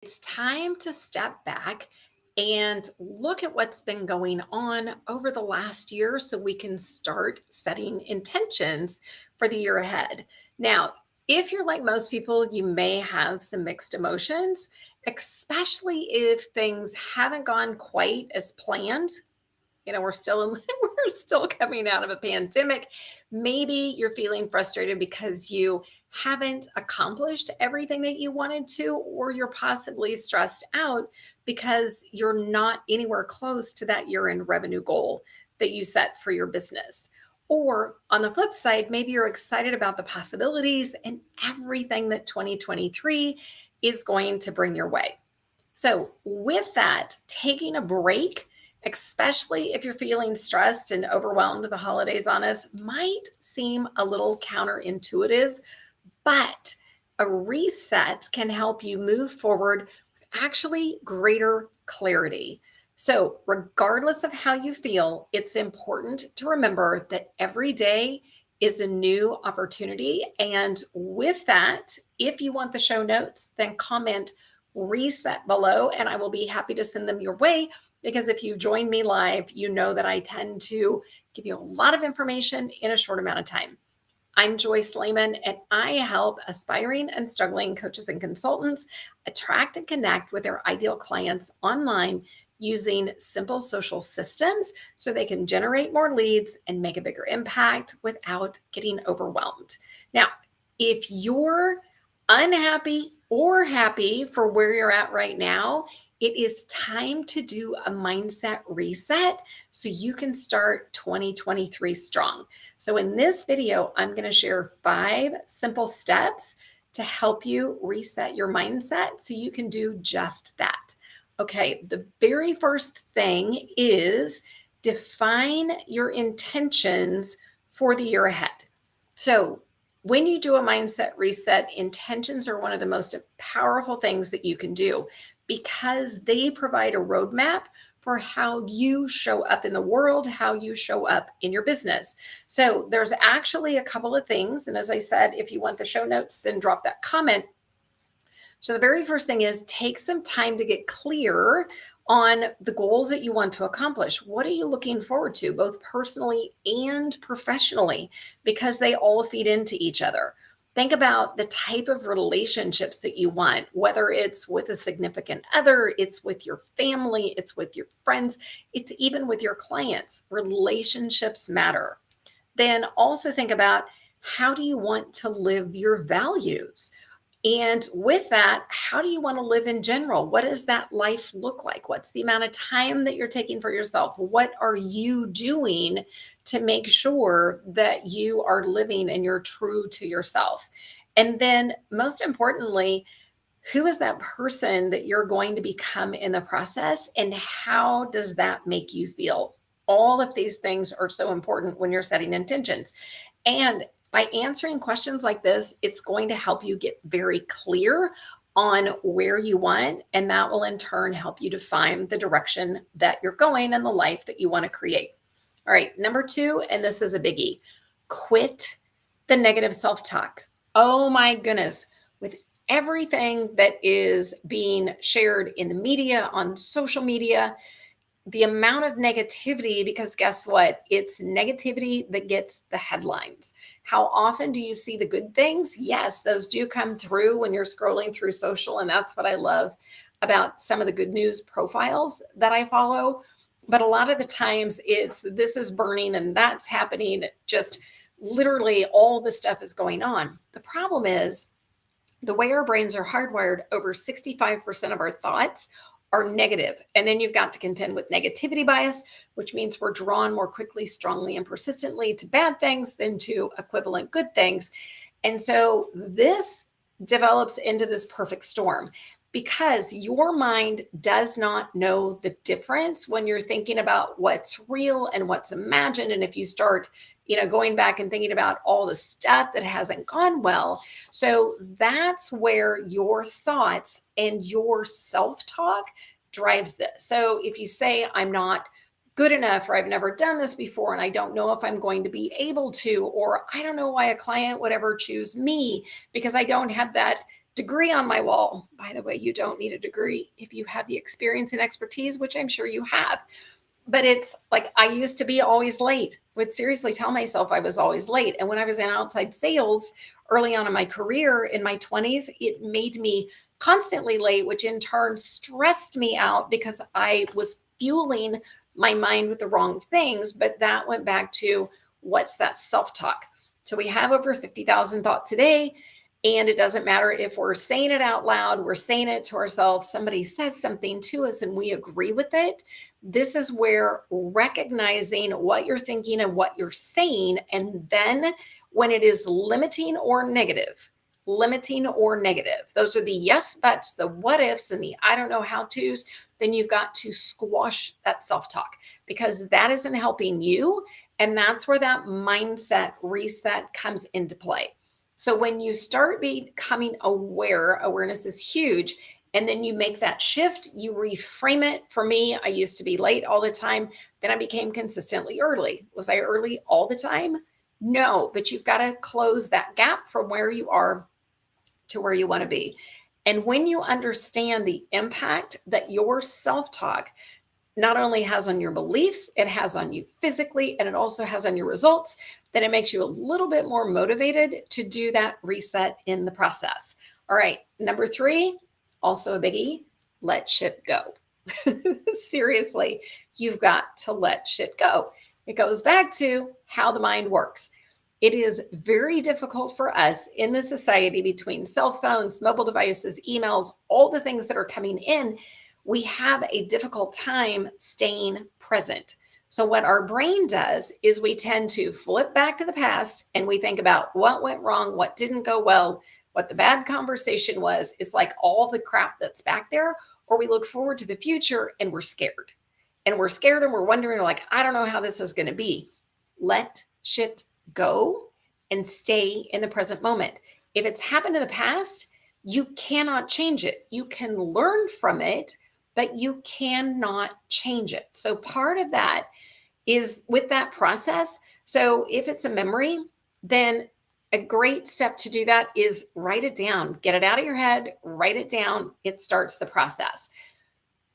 It's time to step back and look at what's been going on over the last year so we can start setting intentions for the year ahead. Now, if you're like most people, you may have some mixed emotions, especially if things haven't gone quite as planned. We're still we're still coming out of a pandemic. Maybe you're feeling frustrated because you haven't accomplished everything that you wanted to, or you're possibly stressed out because you're not anywhere close to that year-end revenue goal that you set for your business. Or on the flip side, maybe you're excited about the possibilities and everything that 2023 is going to bring your way. So, with that, taking a break, especially if you're feeling stressed and overwhelmed with the holidays on us, might seem a little counterintuitive, but a reset can help you move forward with actually greater clarity. So, regardless of how you feel, it's important to remember that every day is a new opportunity. And with that, if you want the show notes, then comment reset below and I will be happy to send them your way, because if you join me live, you know that I tend to give you a lot of information in a short amount of time. I'm Joyce Lehman, and I help aspiring and struggling coaches and consultants attract and connect with their ideal clients online using simple social systems so they can generate more leads and make a bigger impact without getting overwhelmed. Now, if you're unhappy or happy for where you're at right now, it is time to do a mindset reset so you can start 2023 strong. So in this video, I'm going to share 5 simple steps to help you reset your mindset so you can do just that. Okay, the very first thing is define your intentions for the year ahead. So when you do a mindset reset, intentions are one of the most powerful things that you can do because they provide a roadmap for how you show up in the world, how you show up in your business. So there's actually a couple of things. And as I said, if you want the show notes, then drop that comment. So the very first thing is take some time to get clear on the goals that you want to accomplish. What are you looking forward to, both personally and professionally, because they all feed into each other. Think about the type of relationships that you want, whether it's with a significant other, it's with your family, it's with your friends, it's even with your clients. Relationships matter. Then also think about, how do you want to live your values? And with that, how do you want to live in general? What does that life look like? What's the amount of time that you're taking for yourself? What are you doing to make sure that you are living and you're true to yourself? And then most importantly, who is that person that you're going to become in the process? And how does that make you feel? All of these things are so important when you're setting intentions. And by answering questions like this, it's going to help you get very clear on where you want, and that will in turn help you define the direction that you're going and the life that you want to create. All right, number 2, and this is a biggie, quit the negative self-talk. Oh my goodness, with everything that is being shared in the media, on social media, the amount of negativity, because guess what? It's negativity that gets the headlines. How often do you see the good things? Yes, those do come through when you're scrolling through social. And that's what I love about some of the good news profiles that I follow. But a lot of the times it's this is burning and that's happening. Just literally all the stuff is going on. The problem is the way our brains are hardwired, over 65% of our thoughts are negative. And then you've got to contend with negativity bias, which means we're drawn more quickly, strongly, and persistently to bad things than to equivalent good things. And so this develops into this perfect storm because your mind does not know the difference when you're thinking about what's real and what's imagined. And if you start, going back and thinking about all the stuff that hasn't gone well. So that's where your thoughts and your self-talk drives this. So if you say, I'm not good enough, or I've never done this before, and I don't know if I'm going to be able to, or I don't know why a client would ever choose me because I don't have that Degree on my wall. By the way, you don't need a degree if you have the experience and expertise, which I'm sure you have. But it's like, I used to be always late. Would seriously tell myself I was always late. And when I was in outside sales early on in my career in my 20s, it made me constantly late, which in turn stressed me out because I was fueling my mind with the wrong things. But that went back to, what's that self-talk? So we have over 50,000 thoughts a day. And it doesn't matter if we're saying it out loud, we're saying it to ourselves, somebody says something to us and we agree with it. This is where recognizing what you're thinking and what you're saying, and then when it is limiting or negative, those are the yes buts, the what ifs, and the I don't know how to's, then you've got to squash that self-talk, because that isn't helping you. And that's where that mindset reset comes into play. So when you start becoming aware, awareness is huge. And then you make that shift, you reframe it. For me, I used to be late all the time. Then I became consistently early. Was I early all the time? No, but you've got to close that gap from where you are to where you want to be. And when you understand the impact that your self-talk not only has on your beliefs, it has on you physically, and it also has on your results, then it makes you a little bit more motivated to do that reset in the process. All right, number 3, also a biggie, let shit go. Seriously, you've got to let shit go. It goes back to how the mind works. It is very difficult for us in the society, between cell phones, mobile devices, emails, all the things that are coming in, we have a difficult time staying present. So what our brain does is we tend to flip back to the past and we think about what went wrong, what didn't go well, what the bad conversation was. It's like all the crap that's back there. Or we look forward to the future and we're scared. And we're scared and we're wondering, like, I don't know how this is going to be. Let shit go and stay in the present moment. If it's happened in the past, you cannot change it. You can learn from it, but you cannot change it. So part of that is with that process. So if it's a memory, then a great step to do that is write it down. Get it out of your head, write it down. It starts the process.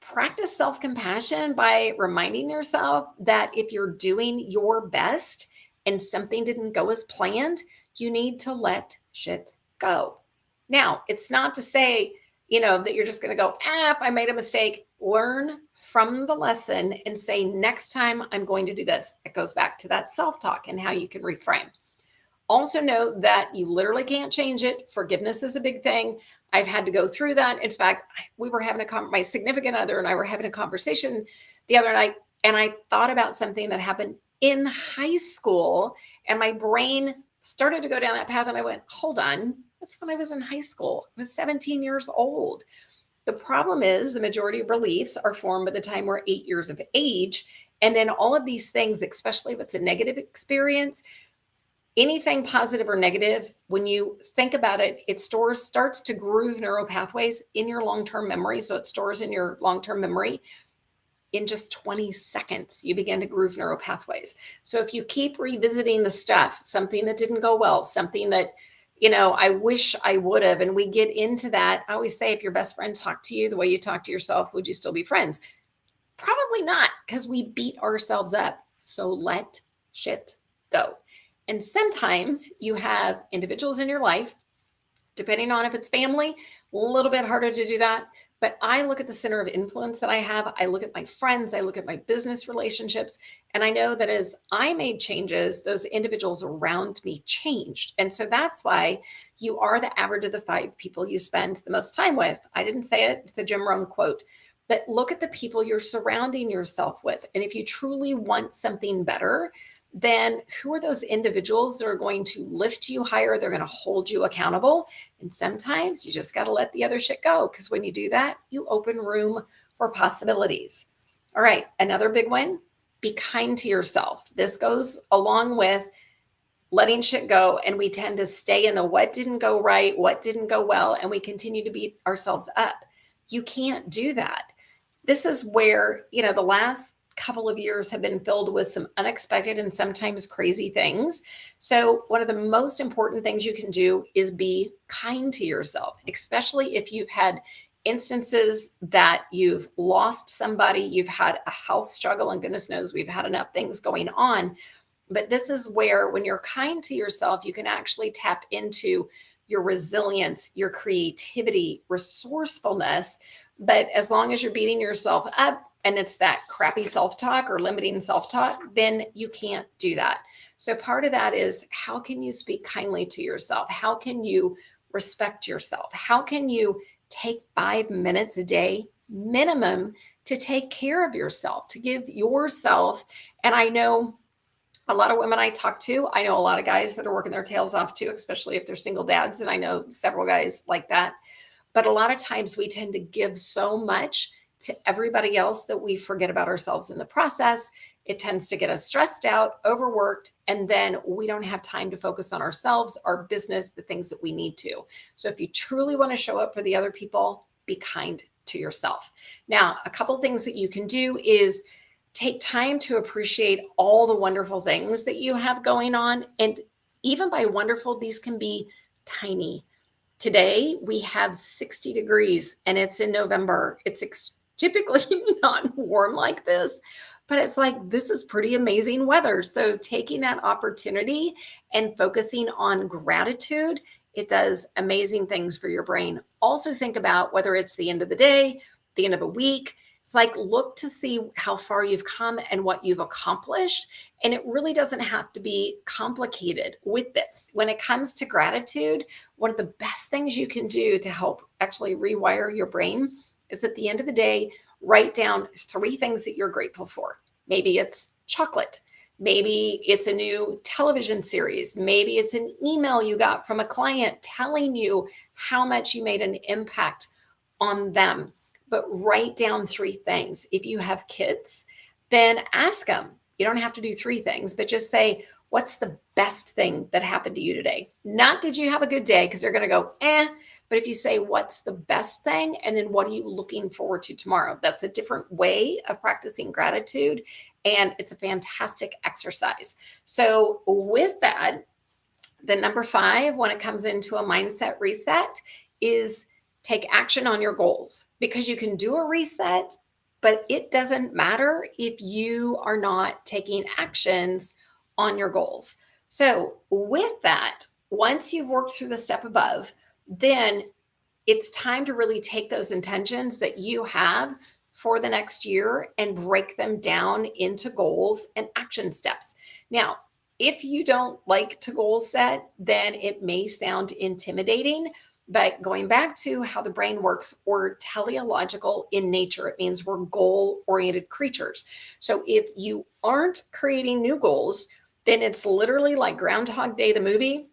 Practice self-compassion by reminding yourself that if you're doing your best and something didn't go as planned, you need to let shit go. Now, it's not to say, that you're just going to go, if I made a mistake. Learn from the lesson and say, next time I'm going to do this. It goes back to that self-talk and how you can reframe. Also know that you literally can't change it. Forgiveness is a big thing. I've had to go through that. In fact, we were having my significant other and I were having a conversation the other night, and I thought about something that happened in high school, and my brain started to go down that path, and I went, hold on, that's when I was in high school. I was 17 years old. The problem is the majority of beliefs are formed by the time we're 8 years of age. And then all of these things, especially if it's a negative experience, anything positive or negative, when you think about it, it starts to groove neural pathways in your long-term memory. So it stores in your long-term memory. In just 20 seconds, you begin to groove neural pathways. So if you keep revisiting the stuff, something that didn't go well, something that, I wish I would have, and we get into that. I always say, if your best friend talked to you the way you talk to yourself, would you still be friends? Probably not, because we beat ourselves up. So let shit go. And sometimes you have individuals in your life, depending on if it's family, a little bit harder to do that. But I look at the center of influence that I have. I look at my friends. I look at my business relationships. And I know that as I made changes, those individuals around me changed. And so that's why you are the average of the 5 people you spend the most time with. I didn't say it. It's a Jim Rohn quote. But look at the people you're surrounding yourself with. And if you truly want something better, then who are those individuals that are going to lift you higher? They're going to hold you accountable. And sometimes you just got to let the other shit go, because when you do that, you open room for possibilities. All right, another big one, be kind to yourself. This goes along with letting shit go, and we tend to stay in the what didn't go right, what didn't go well, and we continue to beat ourselves up. You can't do that. This is where, the last couple of years have been filled with some unexpected and sometimes crazy things. So one of the most important things you can do is be kind to yourself, especially if you've had instances that you've lost somebody, you've had a health struggle, and goodness knows we've had enough things going on. But this is where, when you're kind to yourself, you can actually tap into your resilience, your creativity, resourcefulness. But as long as you're beating yourself up and it's that crappy self-talk or limiting self-talk, then you can't do that. So part of that is, how can you speak kindly to yourself? How can you respect yourself? How can you take 5 minutes a day minimum to take care of yourself, to give yourself? And I know a lot of women I talk to, I know a lot of guys that are working their tails off too, especially if they're single dads. And I know several guys like that. But a lot of times we tend to give so much to everybody else that we forget about ourselves in the process. It tends to get us stressed out, overworked, and then we don't have time to focus on ourselves, our business, the things that we need to. So if you truly want to show up for the other people, be kind to yourself. Now, a couple things that you can do is take time to appreciate all the wonderful things that you have going on. And even by wonderful, these can be tiny. Today, we have 60 degrees and it's in November. It's typically not warm like this, but it's like, this is pretty amazing weather. So taking that opportunity and focusing on gratitude, it does amazing things for your brain. Also think about whether it's the end of the day, the end of a week. It's like, look to see how far you've come and what you've accomplished. And it really doesn't have to be complicated with this. When it comes to gratitude, one of the best things you can do to help actually rewire your brain is, at the end of the day, write down 3 things that you're grateful for. Maybe it's chocolate. Maybe it's a new television series. Maybe it's an email you got from a client telling you how much you made an impact on them. But write down 3 things. If you have kids, then ask them. You don't have to do 3 things, but just say, what's the best thing that happened to you today? Not did you have a good day, because they're going to go, But if you say, what's the best thing? And then what are you looking forward to tomorrow? That's a different way of practicing gratitude. And it's a fantastic exercise. So with that, the number 5, when it comes into a mindset reset, is take action on your goals, because you can do a reset, but it doesn't matter if you are not taking actions on your goals. So with that, once you've worked through the step above, then it's time to really take those intentions that you have for the next year and break them down into goals and action steps. Now, if you don't like to goal set, then it may sound intimidating. But going back to how the brain works, we're teleological in nature. It means we're goal-oriented creatures. So if you aren't creating new goals, then it's literally like Groundhog Day, the movie,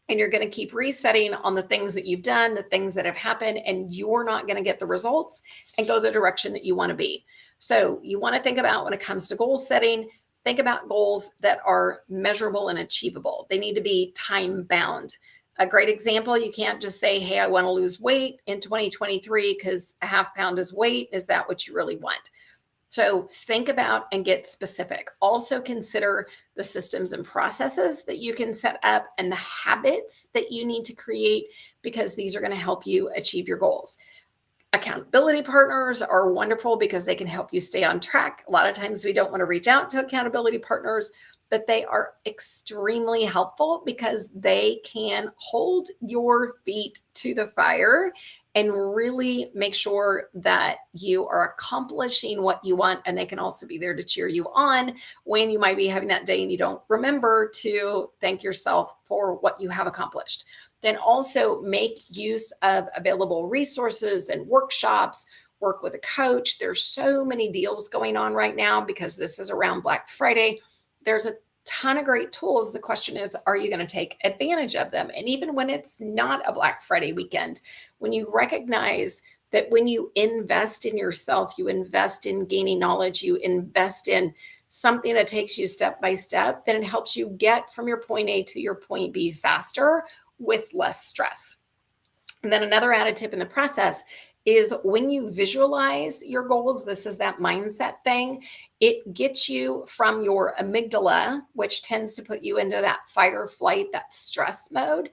and you're going to keep resetting on the things that you've done, the things that have happened, and you're not going to get the results and go the direction that you want to be. So you want to think about, when it comes to goal setting, think about goals that are measurable and achievable. They need to be time-bound. A great example, you can't just say, hey, I want to lose weight in 2023 because a half pound is weight. Is that what you really want? So think about and get specific. Also consider the systems and processes that you can set up and the habits that you need to create, because these are going to help you achieve your goals. Accountability partners are wonderful because they can help you stay on track. A lot of times we don't want to reach out to accountability partners, but they are extremely helpful because they can hold your feet to the fire and really make sure that you are accomplishing what you want. And they can also be there to cheer you on when you might be having that day and you don't remember to thank yourself for what you have accomplished. Then also make use of available resources and workshops. Work with a coach. There's so many deals going on right now because this is around Black Friday. There's a ton of great tools. The question is, are you going to take advantage of them? And even when it's not a Black Friday weekend, when you recognize that when you invest in yourself, you invest in gaining knowledge, you invest in something that takes you step by step, then it helps you get from your point A to your point B faster with less stress. And then another added tip in the process is when you visualize your goals, this is that mindset thing, it gets you from your amygdala, which tends to put you into that fight or flight, that stress mode,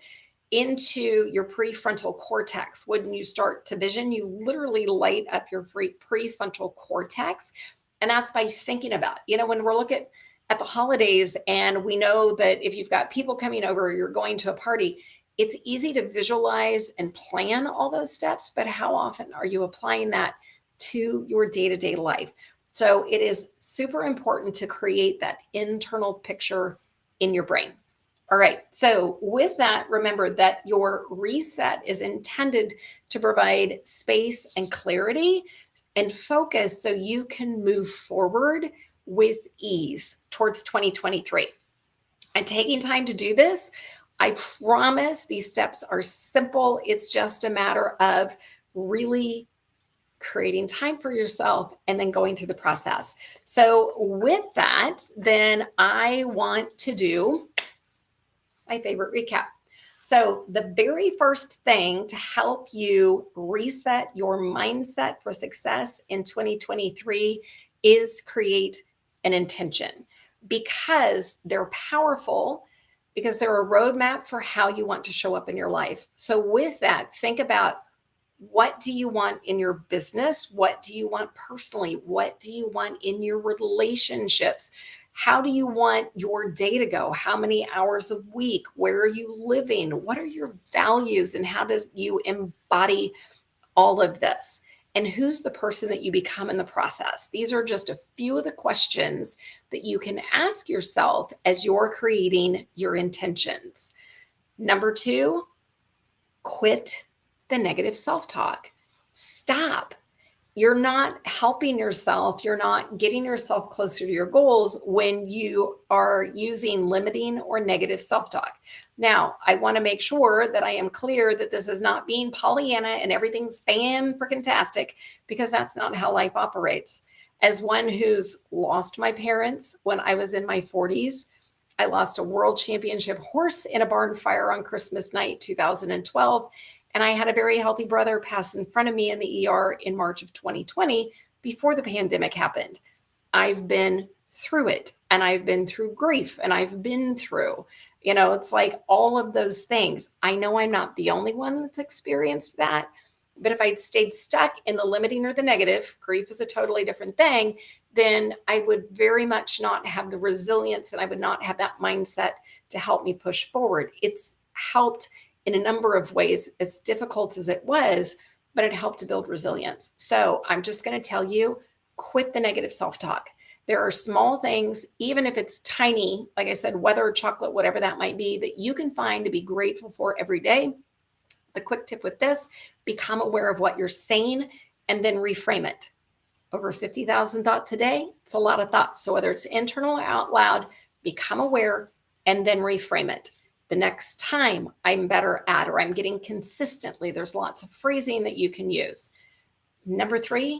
into your prefrontal cortex. When you start to vision, you literally light up your prefrontal cortex. And that's by thinking about, when we're looking at the holidays and we know that if you've got people coming over, you're going to a party, it's easy to visualize and plan all those steps, but how often are you applying that to your day-to-day life? So it is super important to create that internal picture in your brain. All right, so with that, remember that your reset is intended to provide space and clarity and focus so you can move forward with ease towards 2023. And taking time to do this, I promise these steps are simple. It's just a matter of really creating time for yourself and then going through the process. So with that, then I want to do my favorite recap. So the very first thing to help you reset your mindset for success in 2023 is create an intention, because they're powerful, because they're a roadmap for how you want to show up in your life. So with that, think about, what do you want in your business? What do you want personally? What do you want in your relationships? How do you want your day to go? How many hours a week? Where are you living? What are your values? And how do you embody all of this? And who's the person that you become in the process? These are just a few of the questions that you can ask yourself as you're creating your intentions. Number 2, quit the negative self-talk. Stop. You're not helping yourself. You're not getting yourself closer to your goals when you are using limiting or negative self-talk. Now, I want to make sure that I am clear that this is not being Pollyanna and everything's fan-freaking-tastic, because that's not how life operates. As one who's lost my parents when I was in my 40s, I lost a world championship horse in a barn fire on Christmas night, 2012. And I had a very healthy brother pass in front of me in the ER in March of 2020 before the pandemic happened. I've been through it, and I've been through grief, and I've been through, it's like all of those things. I know I'm not the only one that's experienced that, but if I'd stayed stuck in the limiting or the negative, grief is a totally different thing, then I would very much not have the resilience, and I would not have that mindset to help me push forward. It's helped in a number of ways, as difficult as it was, but it helped to build resilience. So I'm just going to tell you, quit the negative self-talk. There are small things, even if it's tiny, like I said, weather, chocolate, whatever that might be, that you can find to be grateful for every day. The quick tip with this, become aware of what you're saying and then reframe it. Over 50,000 thoughts a day, it's a lot of thoughts. So whether it's internal or out loud, become aware and then reframe it. The next time I'm better at, or I'm getting consistently, there's lots of phrasing that you can use. Number 3,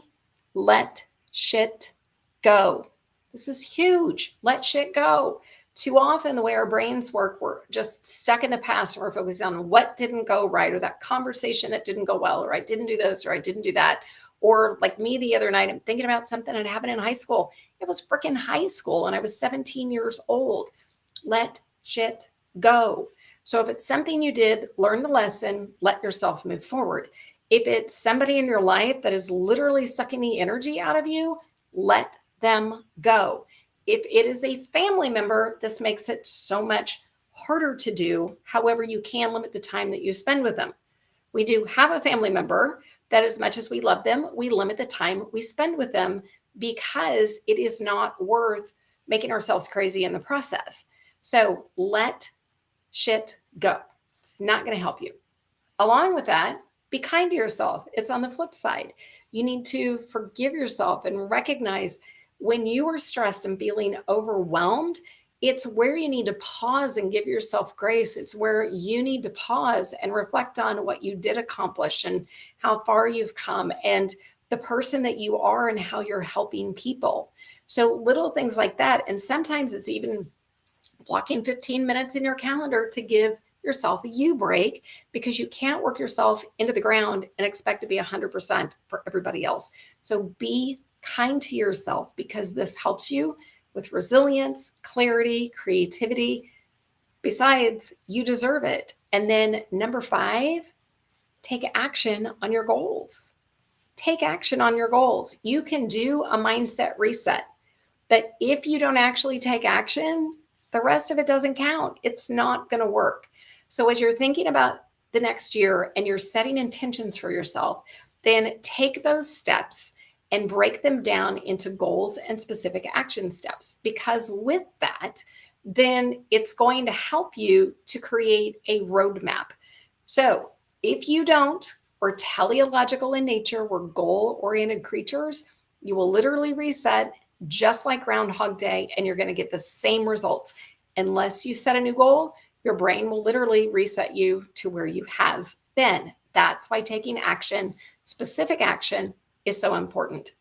let shit go. This is huge. Let shit go. Too often, the way our brains work, we're just stuck in the past, and we're focused on what didn't go right, or that conversation that didn't go well, or I didn't do this, or I didn't do that. Or like me the other night, I'm thinking about something that happened in high school. It was freaking high school, and I was 17 years old. Let shit go. So if it's something you did, learn the lesson, let yourself move forward. If it's somebody in your life that is literally sucking the energy out of you, let them go. If it is a family member, this makes it so much harder to do. However, you can limit the time that you spend with them. We do have a family member that, as much as we love them, we limit the time we spend with them, because it is not worth making ourselves crazy in the process. So let shit go. It's not going to help you. Along with that, be kind to yourself. It's on the flip side. You need to forgive yourself and recognize when you are stressed and feeling overwhelmed, it's where you need to pause and give yourself grace. It's where you need to pause and reflect on what you did accomplish and how far you've come and the person that you are and how you're helping people. So little things like that. And sometimes it's even blocking 15 minutes in your calendar to give yourself a U break, because you can't work yourself into the ground and expect to be 100% for everybody else. So be kind to yourself, because this helps you with resilience, clarity, creativity. Besides, you deserve it. And then number 5, take action on your goals. Take action on your goals. You can do a mindset reset, but if you don't actually take action, the rest of it doesn't count. It's not going to work. So as you're thinking about the next year and you're setting intentions for yourself, then take those steps and break them down into goals and specific action steps, because with that, then it's going to help you to create a roadmap. So if you don't, we're teleological in nature, we're goal-oriented creatures, you will literally reset just like Groundhog Day, and you're going to get the same results. Unless you set a new goal, your brain will literally reset you to where you have been. That's why taking action, specific action, is so important.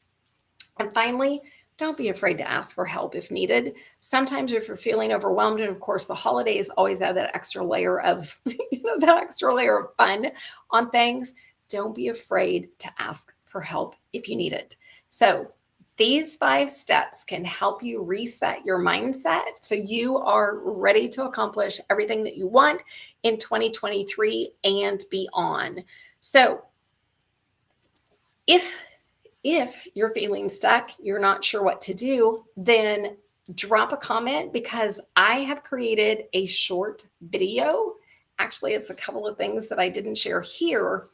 And finally, don't be afraid to ask for help if needed. Sometimes if you're feeling overwhelmed, and of course the holidays always add that extra layer of, that extra layer of fun on things, don't be afraid to ask for help if you need it. So these 5 steps can help you reset your mindset so you are ready to accomplish everything that you want in 2023 and beyond. So if you're feeling stuck, you're not sure what to do, then drop a comment, because I have created a short video. Actually, it's a couple of things that I didn't share here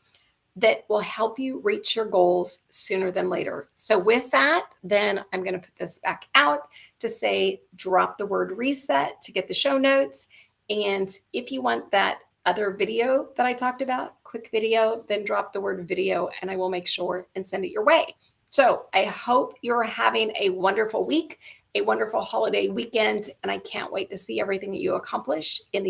that will help you reach your goals sooner than later. So with that, then I'm going to put this back out to say, drop the word reset to get the show notes. And if you want that other video that I talked about, quick video, then drop the word video and I will make sure and send it your way. So I hope you're having a wonderful week, a wonderful holiday weekend, and I can't wait to see everything that you accomplish in the